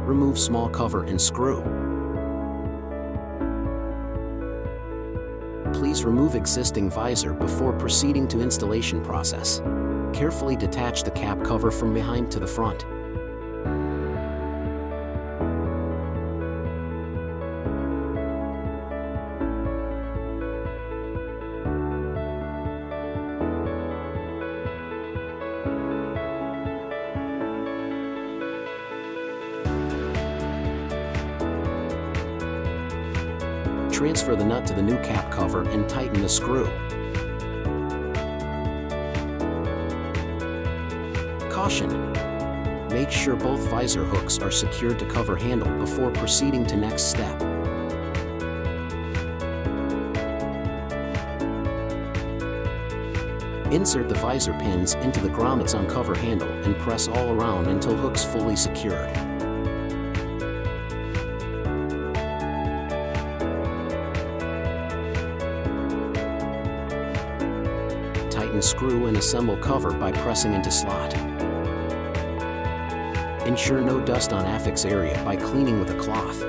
Remove small cover and screw. Please remove existing visor before proceeding to installation process. Carefully detach the cap cover from behind to the front. Transfer the nut to the new cap cover and tighten the screw. Caution! Make sure both visor hooks are secured to cover handle before proceeding to next step. Insert the visor pins into the grommets on cover handle and press all around until hooks fully secured. Tighten screw and assemble cover by pressing into slot. Ensure no dust on affix area by cleaning with a cloth.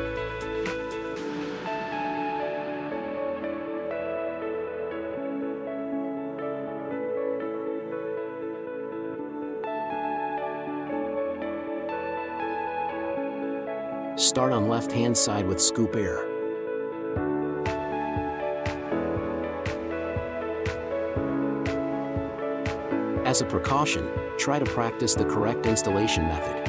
Start on left-hand side with scoop air. As a precaution, try to practice the correct installation method.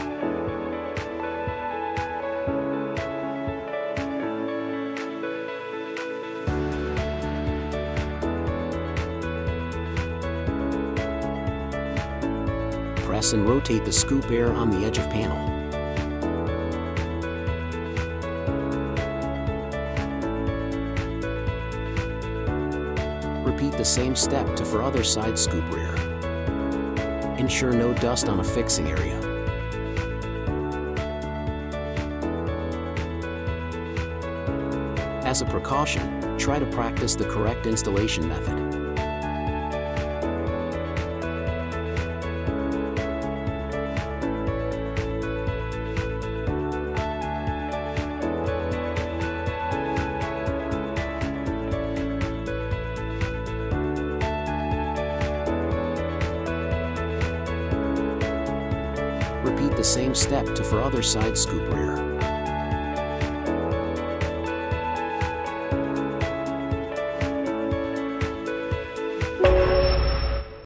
Press and rotate the scoop air on the edge of panel. Repeat the same step for other side scoop rear. Ensure no dust on a fixing area. As a precaution, try to practice the correct installation method. Repeat the same step for other side scoop rear.